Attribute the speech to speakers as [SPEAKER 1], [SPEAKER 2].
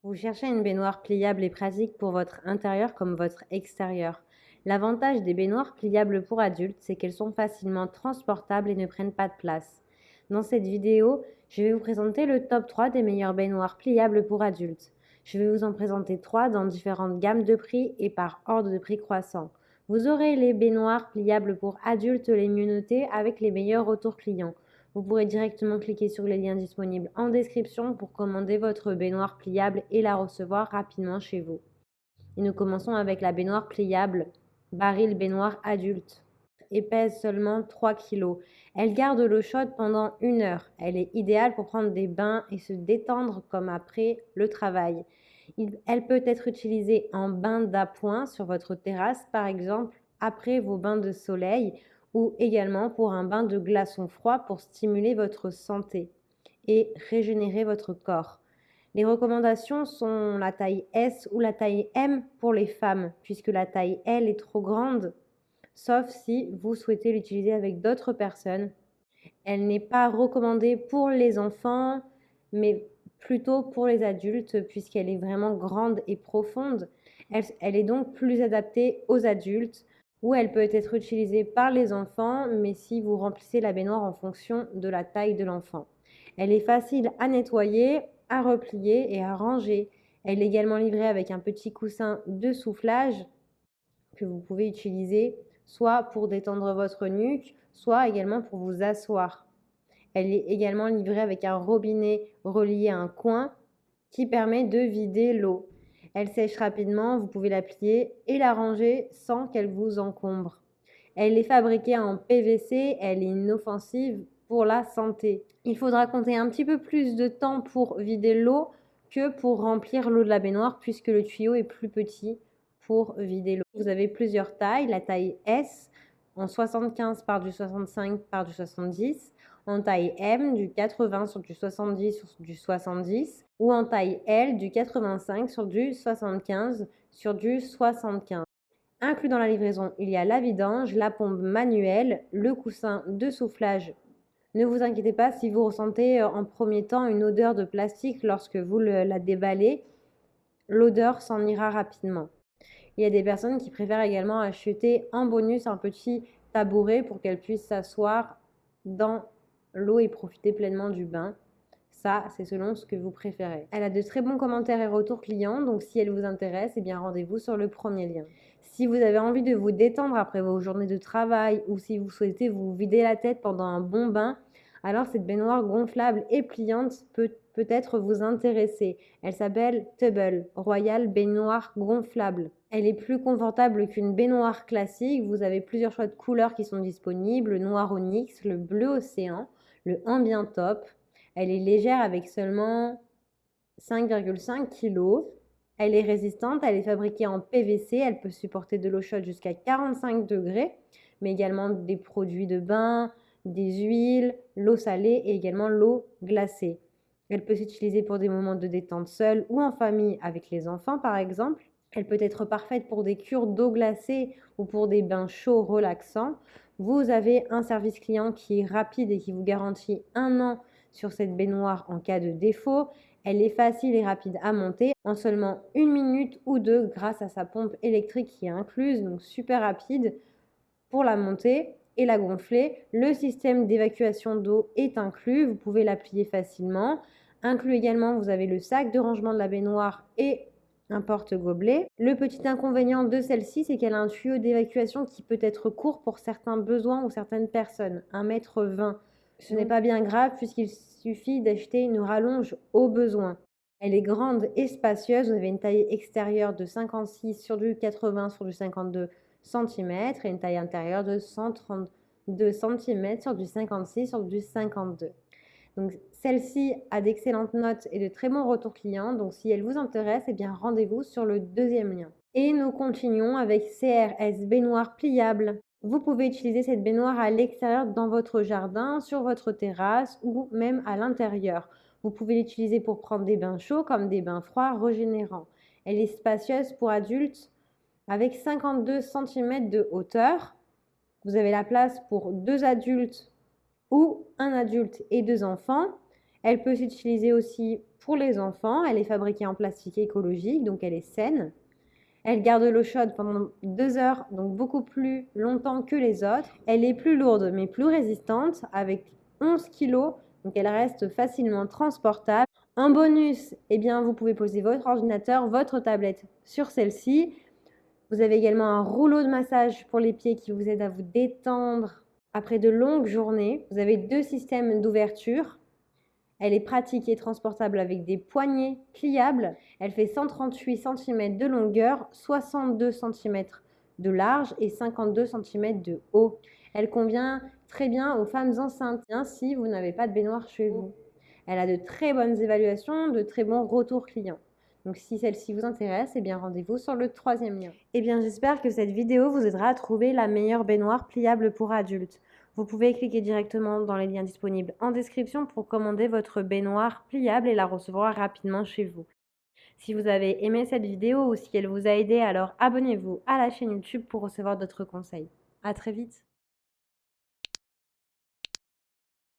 [SPEAKER 1] Vous cherchez une baignoire pliable et pratique pour votre intérieur comme votre extérieur. L'avantage des baignoires pliables pour adultes, c'est qu'elles sont facilement transportables et ne prennent pas de place. Dans cette vidéo, je vais vous présenter le top 3 des meilleures baignoires pliables pour adultes. Je vais vous en présenter 3 dans différentes gammes de prix et par ordre de prix croissant. Vous aurez les baignoires pliables pour adultes les mieux notées avec les meilleurs retours clients. Vous pourrez directement cliquer sur les liens disponibles en description pour commander votre baignoire pliable et la recevoir rapidement chez vous. Et nous commençons avec la baignoire pliable Baril baignoire adulte. Et pèse seulement 3 kg. Elle garde l'eau chaude pendant 1 heure. Elle est idéale pour prendre des bains et se détendre comme après le travail. Elle peut être utilisée en bain d'appoint sur votre terrasse, par exemple, après vos bains de soleil ou également pour un bain de glaçons froids pour stimuler votre santé et régénérer votre corps. Les recommandations sont la taille S ou la taille M pour les femmes, puisque la taille L est trop grande, sauf si vous souhaitez l'utiliser avec d'autres personnes. Elle n'est pas recommandée pour les enfants, mais plutôt pour les adultes, puisqu'elle est vraiment grande et profonde. Elle est donc plus adaptée aux adultes, ou elle peut être utilisée par les enfants, mais si vous remplissez la baignoire en fonction de la taille de l'enfant. Elle est facile à nettoyer, à replier et à ranger. Elle est également livrée avec un petit coussin de soufflage que vous pouvez utiliser soit pour détendre votre nuque, soit également pour vous asseoir. Elle est également livrée avec un robinet relié à un coin qui permet de vider l'eau. Elle sèche rapidement, vous pouvez la plier et la ranger sans qu'elle vous encombre. Elle est fabriquée en PVC, elle est inoffensive pour la santé. Il faudra compter un petit peu plus de temps pour vider l'eau que pour remplir l'eau de la baignoire puisque le tuyau est plus petit pour vider l'eau. Vous avez plusieurs tailles, la taille S en 75 par du 65 par du 70, en taille M du 80 sur du 70 sur du 70 ou en taille L du 85 sur du 75 sur du 75. Inclus dans la livraison, il y a la vidange, la pompe manuelle, le coussin de soufflage. Ne vous inquiétez pas si vous ressentez en premier temps une odeur de plastique lorsque vous la déballez, l'odeur s'en ira rapidement. Il y a des personnes qui préfèrent également acheter en bonus un petit tabouret pour qu'elles puissent s'asseoir dans l'eau et profiter pleinement du bain. Ça, c'est selon ce que vous préférez. Elle a de très bons commentaires et retours clients, donc si elle vous intéresse, eh bien rendez-vous sur le premier lien. Si vous avez envie de vous détendre après vos journées de travail ou si vous souhaitez vous vider la tête pendant un bon bain, alors cette baignoire gonflable et pliante peut peut-être vous intéresser. Elle s'appelle Tubble, Royal Baignoire Gonflable. Elle est plus confortable qu'une baignoire classique. Vous avez plusieurs choix de couleurs qui sont disponibles, le noir onyx, le bleu océan, le ambient top. Elle est légère avec seulement 5,5 kg. Elle est résistante, elle est fabriquée en PVC, elle peut supporter de l'eau chaude jusqu'à 45 degrés, mais également des produits de bain, des huiles, l'eau salée et également l'eau glacée. Elle peut s'utiliser pour des moments de détente seule ou en famille avec les enfants par exemple. Elle peut être parfaite pour des cures d'eau glacée ou pour des bains chauds relaxants. Vous avez un service client qui est rapide et qui vous garantit 1 an sur cette baignoire en cas de défaut. Elle est facile et rapide à monter en seulement 1 minute ou 2 grâce à sa pompe électrique qui est incluse, donc super rapide pour la monter et la gonfler. Le système d'évacuation d'eau est inclus, vous pouvez la plier facilement. Inclus également, vous avez le sac de rangement de la baignoire et un porte-gobelet. Le petit inconvénient de celle-ci, c'est qu'elle a un tuyau d'évacuation qui peut être court pour certains besoins ou certaines personnes, 1,20 m. Ce n'est pas bien grave puisqu'il suffit d'acheter une rallonge au besoin. Elle est grande et spacieuse. Vous avez une taille extérieure de 56 sur du 80 sur du 52 cm et une taille intérieure de 132 cm sur du 56 sur du 52. Donc celle-ci a d'excellentes notes et de très bons retours clients. Donc si elle vous intéresse, eh bien rendez-vous sur le deuxième lien. Et nous continuons avec CRS baignoire pliable. Vous pouvez utiliser cette baignoire à l'extérieur dans votre jardin, sur votre terrasse ou même à l'intérieur. Vous pouvez l'utiliser pour prendre des bains chauds comme des bains froids régénérants. Elle est spacieuse pour adultes avec 52 cm de hauteur. Vous avez la place pour 2 adultes ou un adulte et 2 enfants. Elle peut s'utiliser aussi pour les enfants. Elle est fabriquée en plastique écologique, donc elle est saine. Elle garde l'eau chaude pendant 2 heures, donc beaucoup plus longtemps que les autres. Elle est plus lourde, mais plus résistante, avec 11 kg, donc elle reste facilement transportable. En bonus, eh bien, vous pouvez poser votre ordinateur, votre tablette sur celle-ci. Vous avez également un rouleau de massage pour les pieds qui vous aide à vous détendre après de longues journées. Vous avez 2 systèmes d'ouverture. Elle est pratique et transportable avec des poignées pliables. Elle fait 138 cm de longueur, 62 cm de large et 52 cm de haut. Elle convient très bien aux femmes enceintes, si vous n'avez pas de baignoire chez vous. Elle a de très bonnes évaluations, de très bons retours clients. Donc si celle-ci vous intéresse, eh bien rendez-vous sur le 3e lien. Eh bien j'espère que cette vidéo vous aidera à trouver la meilleure baignoire pliable pour adultes. Vous pouvez cliquer directement dans les liens disponibles en description pour commander votre baignoire pliable et la recevoir rapidement chez vous. Si vous avez aimé cette vidéo ou si elle vous a aidé, alors abonnez-vous à la chaîne YouTube pour recevoir d'autres conseils. À très vite!